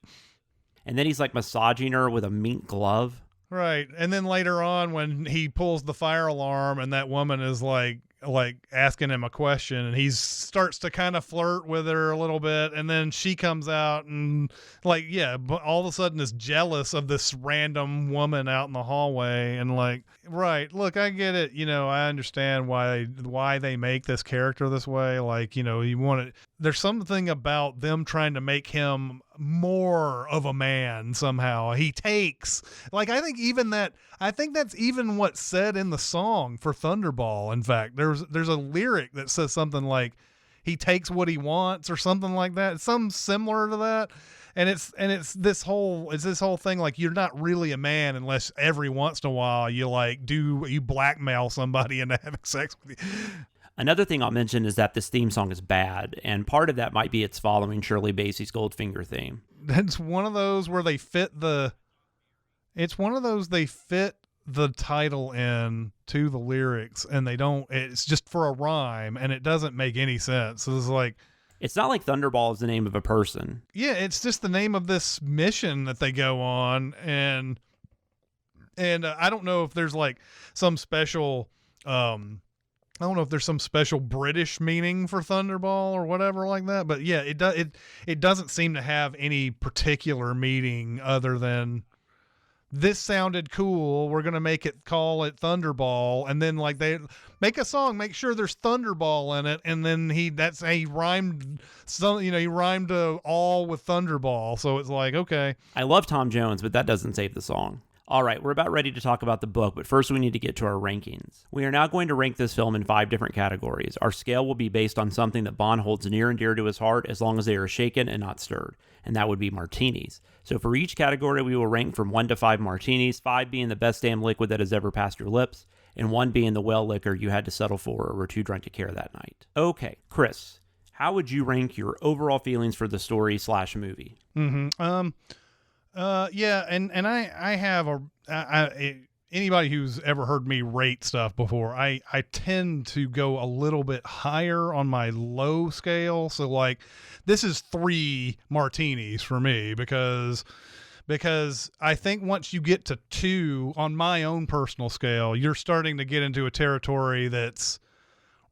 And then he's like massaging her with a mink glove. Right. And then later on when he pulls the fire alarm and that woman is like, like asking him a question, and he starts to kind of flirt with her a little bit, and then she comes out and like, yeah, but all of a sudden is jealous of this random woman out in the hallway, and like, right, look, I get it, I understand why they make this character this way, like, you want it. There's something about them trying to make him more of a man somehow. He takes, like, I think that's even what's said in the song for Thunderball. In fact, there's a lyric that says something like he takes what he wants or something like that. It's something similar to that. And it's this whole thing, like, you're not really a man unless every once in a while you blackmail somebody into having sex with you. Another thing I'll mention is that this theme song is bad, and part of that might be it's following Shirley Bassey's Goldfinger theme. It's one of those where they fit the title in to the lyrics, and it's just for a rhyme, and it doesn't make any sense. It's not like Thunderball is the name of a person. Yeah, it's just the name of this mission that they go on, and I don't know if there's like some special I don't know if there's some special British meaning for Thunderball or whatever like that, but yeah, it doesn't seem to have any particular meaning other than this sounded cool. We're going to call it Thunderball. And then like they make a song, make sure there's Thunderball in it. And then he rhymed all with Thunderball. So it's like, okay. I love Tom Jones, but that doesn't save the song. All right, we're about ready to talk about the book, but first we need to get to our rankings. We are now going to rank this film in 5 different categories. Our scale will be based on something that Bond holds near and dear to his heart as long as they are shaken and not stirred, and that would be martinis. So for each category, we will rank from 1 to 5 martinis, 5 being the best damn liquid that has ever passed your lips, and 1 being the whale liquor you had to settle for or were too drunk to care that night. Okay, Chris, how would you rank your overall feelings for the story/movie? Yeah, and I have anybody who's ever heard me rate stuff before, I tend to go a little bit higher on my low scale. So like this is 3 martinis for me because I think once you get to 2 on my own personal scale, you're starting to get into a territory that's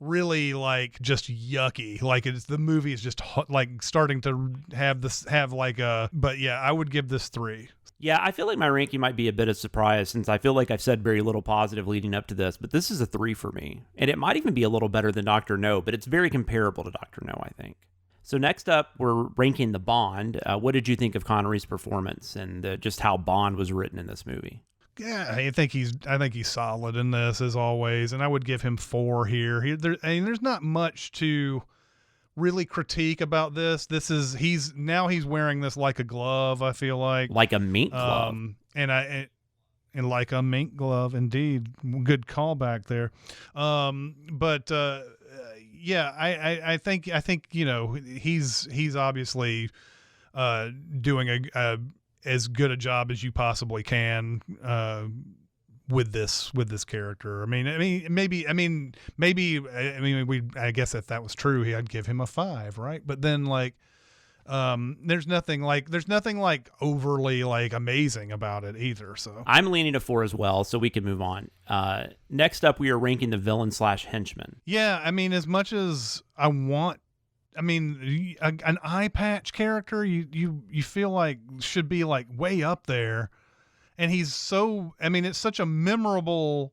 really like just yucky. Like the movie is just like starting to but yeah, I would give this 3. Yeah, I feel like my ranking might be a bit of surprise since I feel like I've said very little positive leading up to this, but this is a 3 for me. And it might even be a little better than Dr. No, but it's very comparable to Dr. No, I think. So next up, we're ranking the Bond. What did you think of Connery's performance and just how Bond was written in this movie? Yeah, I think he's solid in this as always, and I would give him 4 here. There's not much to really critique about this. He's wearing this like a glove. I feel like a mink glove, and like a mink glove, indeed. Good callback there. Yeah, I think he's obviously doing a as good a job as you possibly can with this character. I guess if that was true, I'd give him a 5, right? But then there's nothing like overly like amazing about it either. So I'm leaning to 4 as well, so we can move on. Next up, we are ranking the villain/henchman. Yeah, as much as I want. An eye patch character, you feel like should be like way up there, and he's so. It's such a memorable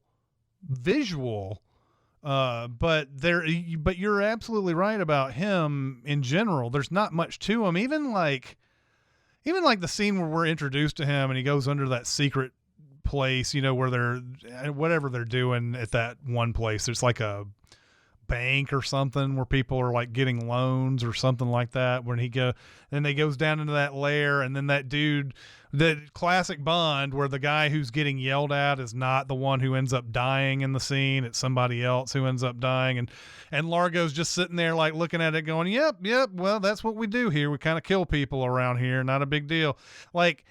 visual, but you're absolutely right about him in general. There's not much to him. Even like the scene where we're introduced to him and he goes under that secret place, where whatever they're doing at that one place. There's like a bank or something where people are like getting loans or something like that, when he goes down into that lair, and then that dude, the classic Bond where the guy who's getting yelled at is not the one who ends up dying in the scene, it's somebody else who ends up dying, and Largo's just sitting there like looking at it going, yep, well, that's what we do here, we kind of kill people around here, not a big deal. Like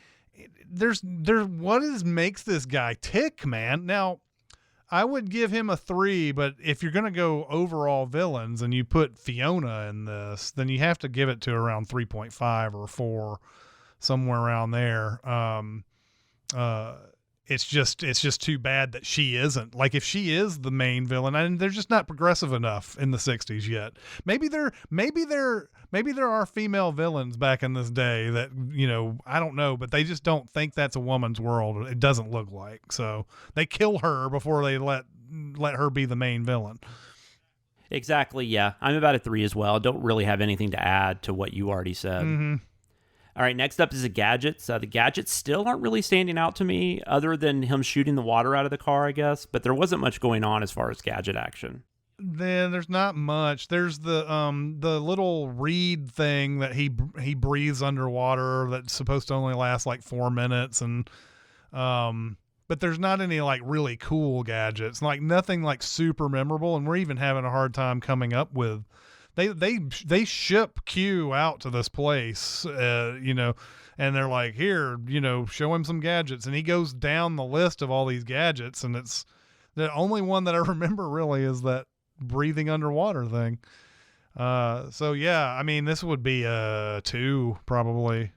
makes this guy tick, man. Now I would give him a 3, but if you're going to go overall villains and you put Fiona in this, then you have to give it to around 3.5 or 4, somewhere around there. it's just too bad that she isn't. Like, if she is the main villain, and they're just not progressive enough in the 60s yet. Maybe there are female villains back in this day that, I don't know, but they just don't think that's a woman's world. It doesn't look like. So they kill her before they let her be the main villain. Exactly, yeah. I'm about a 3 as well. Don't really have anything to add to what you already said. Mm-hmm. All right, next up is the gadgets. The gadgets still aren't really standing out to me, other than him shooting the water out of the car, I guess. But there wasn't much going on as far as gadget action. Then there's not much. There's the little reed thing that he breathes underwater that's supposed to only last like 4 minutes, and but there's not any like really cool gadgets, like nothing like super memorable. And we're even having a hard time coming up with. They ship Q out to this place, and they're like, here, show him some gadgets, and he goes down the list of all these gadgets, and it's the only one that I remember really is that breathing underwater thing. So yeah, I mean, this would be a 2 probably.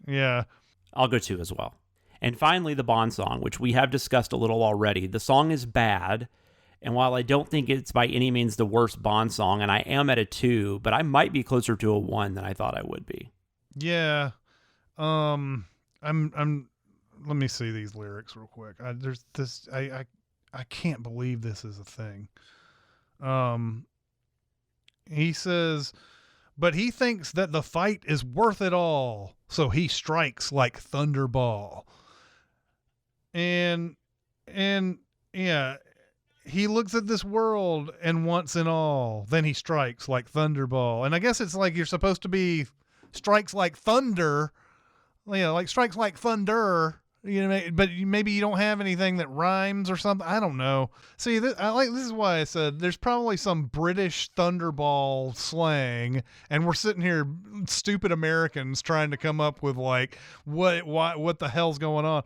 Yeah, I'll go 2 as well. And finally, the Bond song, which we have discussed a little already. The song is bad. And while I don't think it's by any means the worst Bond song, and I am at a 2, but I might be closer to a 1 than I thought I would be. Yeah. I'm let me see these lyrics real quick. I can't believe this is a thing. He says, but he thinks that the fight is worth it all, so he strikes like Thunderball. And yeah, he looks at this world and wants it all. Then he strikes like Thunderball. And I guess it's like you're supposed to be strikes like thunder, like strikes like thunder, but maybe you don't have anything that rhymes or something. I don't know. See, this is why I said there's probably some British Thunderball slang, and we're sitting here, stupid Americans, trying to come up with like what the hell's going on.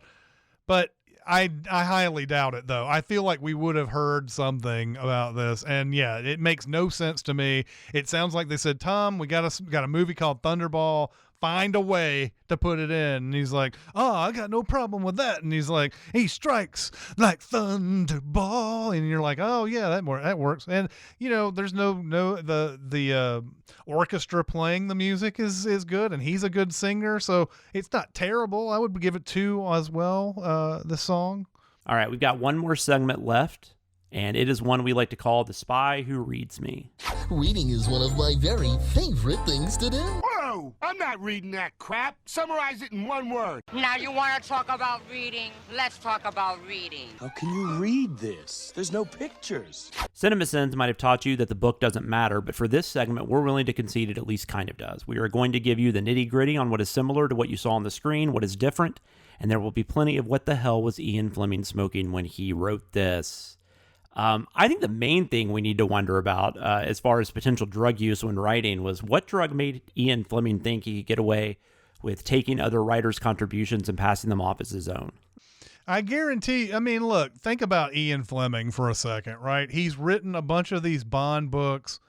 But I highly doubt it, though. I feel like we would have heard something about this, and yeah, it makes no sense to me. It sounds like they said, Tom, we got a movie called Thunderball. Find a way to put it in. And he's like, oh, I got no problem with that. And he's like, he strikes like Thunderball. And you're like, oh yeah, that works. And there's the orchestra playing the music is good, and he's a good singer, so it's not terrible. I would give it 2 as well. The song. All right, we've got one more segment left, and it is one we like to call The Spy Who Reads Me. Reading is one of my very favorite things to do. Whoa! I'm not reading that crap. Summarize it in 1 word. Now you want to talk about reading? Let's talk about reading. How can you read this? There's no pictures. Cinemasins might have taught you that the book doesn't matter, but for this segment, we're willing to concede it at least kind of does. We are going to give you the nitty-gritty on what is similar to what you saw on the screen, what is different, and there will be plenty of what the hell was Ian Fleming smoking when he wrote this. I think the main thing we need to wonder about as far as potential drug use when writing was what drug made Ian Fleming think he could get away with taking other writers' contributions and passing them off as his own. I guarantee, look, think about Ian Fleming for a second, right? He's written a bunch of these Bond books.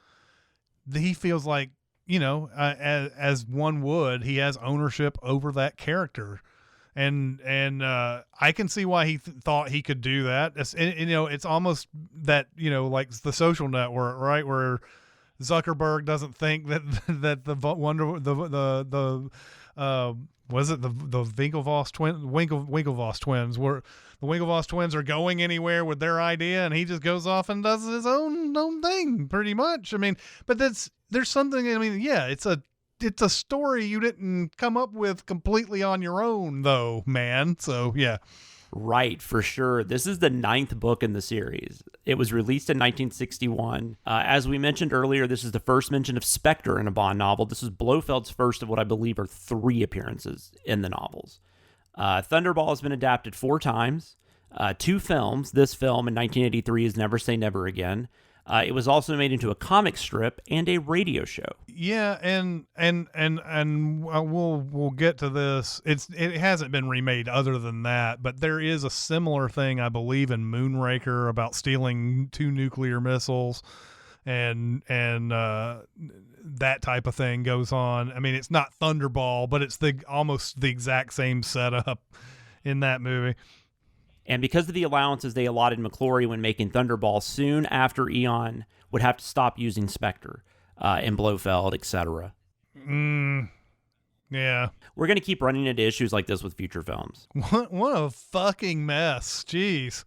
He feels like, as one would, he has ownership over that character. And I can see why he thought he could do that. It's almost that, like the Social Network, right? Where Zuckerberg doesn't think that the Winklevoss twins were the Winklevoss twins are going anywhere with their idea, and he just goes off and does his own thing pretty much. But there's something, yeah, it's a story you didn't come up with completely on your own, though, man. So, yeah. Right, for sure. This is the 9th book in the series. It was released in 1961. As we mentioned earlier, this is the first mention of Spectre in a Bond novel. This is Blofeld's first of what I believe are 3 appearances in the novels. Thunderball has been adapted 4 times, 2 films. This film in 1983 is Never Say Never Again. It was also made into a comic strip and a radio show. Yeah, and we'll get to this. It hasn't been remade other than that, but there is a similar thing, I believe, in Moonraker about stealing 2 nuclear missiles, and that type of thing goes on. It's not Thunderball, but it's almost the exact same setup in that movie. And because of the allowances they allotted McClory when making Thunderball, soon after Eon would have to stop using Spectre and Blofeld, etc. Yeah. We're going to keep running into issues like this with future films. What a fucking mess. Jeez.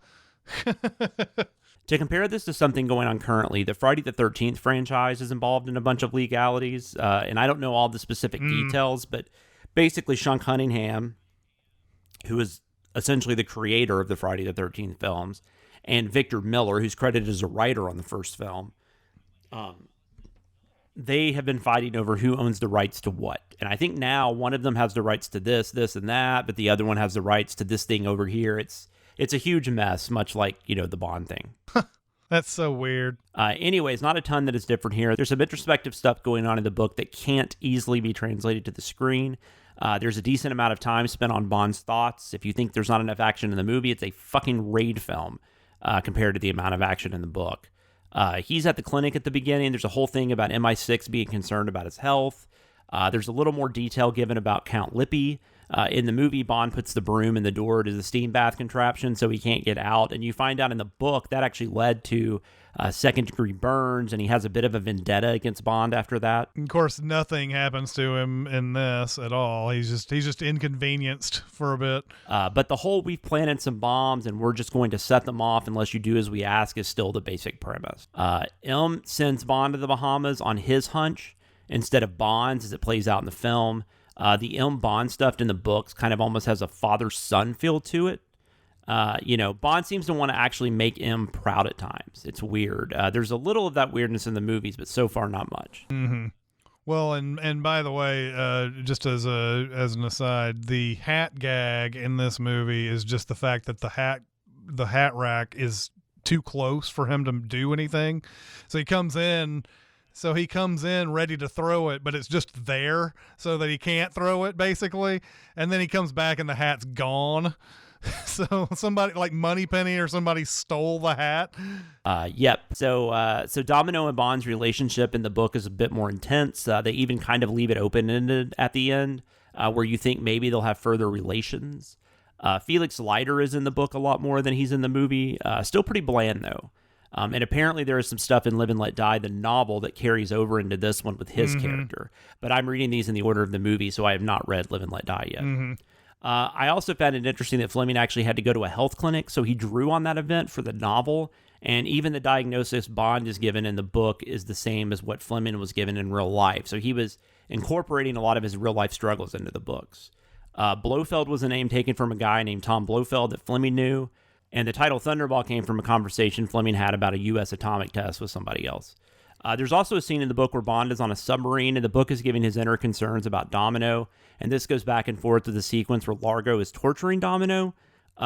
To compare this to something going on currently, the Friday the 13th franchise is involved in a bunch of legalities, and I don't know all the specific details, but basically Sean Cunningham, who is essentially the creator of the Friday the 13th films, and Victor Miller, who's credited as a writer on the first film, they have been fighting over who owns the rights to what. And I think now one of them has the rights to this, and that, but the other one has the rights to this thing over here. It's a huge mess, much like, the Bond thing. That's so weird. Anyways, not a ton that is different here. There's some introspective stuff going on in the book that can't easily be translated to the screen. There's a decent amount of time spent on Bond's thoughts. If you think there's not enough action in the movie, it's a fucking raid film compared to the amount of action in the book. He's at the clinic at the beginning. There's a whole thing about MI6 being concerned about his health. There's a little more detail given about Count Lippy. In the movie, Bond puts the broom in the door to the steam bath contraption so he can't get out. And you find out in the book that actually led to second-degree burns, and he has a bit of a vendetta against Bond after that. Of course, nothing happens to him in this at all. He's just inconvenienced for a bit. But the whole we've planted some bombs and we're just going to set them off unless you do as we ask is still the basic premise. M sends Bond to the Bahamas on his hunch instead of Bond's as it plays out in the film. The M Bond stuff in the books kind of almost has a father-son feel to it. Bond seems to want to actually make M proud at times. It's weird. There's a little of that weirdness in the movies, but so far not much. Mm-hmm. Well, and by the way, just as an aside, the hat gag in this movie is just the fact that the hat rack is too close for him to do anything. So he comes in ready to throw it, but it's just there so that he can't throw it, basically. And then he comes back and the hat's gone. So somebody like Moneypenny or somebody stole the hat. Yep. So Domino and Bond's relationship in the book is a bit more intense. They even kind of leave it open-ended at the end, where you think maybe they'll have further relations. Felix Leiter is in the book a lot more than he's in the movie. Still pretty bland, though. And apparently there is some stuff in Live and Let Die, the novel, that carries over into this one with his character. But I'm reading these in the order of the movie, so I have not read Live and Let Die yet. I also found it interesting that Fleming actually had to go to a health clinic, so he drew on that event for the novel. And even the diagnosis Bond is given in the book is the same as what Fleming was given in real life. So he was incorporating a lot of his real-life struggles into the books. Blofeld was a name taken from a guy named Tom Blofeld that Fleming knew. And the title Thunderball came from a conversation Fleming had about a U.S. atomic test with somebody else. There's also a scene in the book where Bond is on a submarine, and the book is giving his inner concerns about Domino. And this goes back and forth to the sequence where Largo is torturing Domino.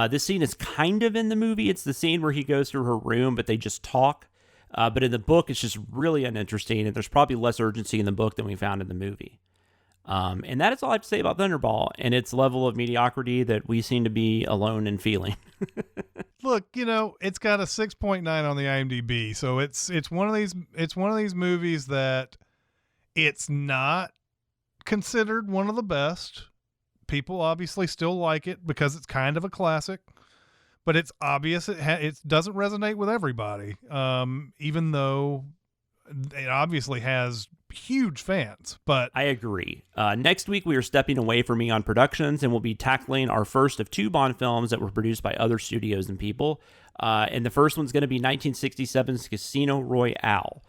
This scene is kind of in the movie. It's the scene where he goes through her room, but they just talk. But in the book, it's just really uninteresting, and there's probably less urgency in the book than we found in the movie. And that is all I have to say about Thunderball and its level of mediocrity that we seem to be alone in feeling. Look, it's got a 6.9 on the IMDb, so it's one of these movies that it's not considered one of the best. People obviously still like it because it's kind of a classic, but it's obvious it doesn't resonate with everybody. Even though it obviously has huge fans, but I agree. Next week we are stepping away from Eon Productions and we'll be tackling our first of 2 Bond films that were produced by other studios and people. And the first one's going to be 1967's Casino Royale,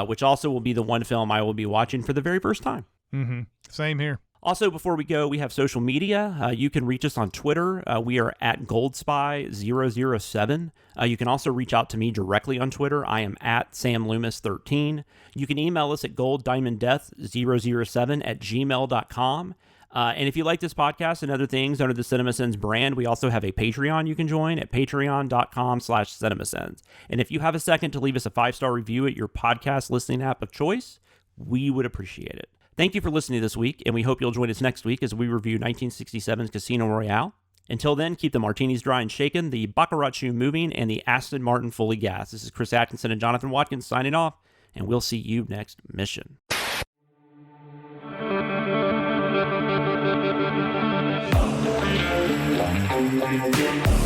which also will be the one film I will be watching for the very first time. Same here. Also, before we go, we have social media. You can reach us on Twitter. We are at GoldSpy007. You can also reach out to me directly on Twitter. I am at SamLoomis13. You can email us at golddiamonddeath007@gmail.com. And if you like this podcast and other things under the Cinemasins brand, we also have a Patreon you can join at patreon.com/Cinemasins. And if you have a second to leave us a 5-star review at your podcast listening app of choice, we would appreciate it. Thank you for listening this week, and we hope you'll join us next week as we review 1967's Casino Royale. Until then, keep the martinis dry and shaken, the Baccarat shoe moving, and the Aston Martin fully gassed. This is Chris Atkinson and Jonathan Watkins signing off, and we'll see you next mission. Yeah.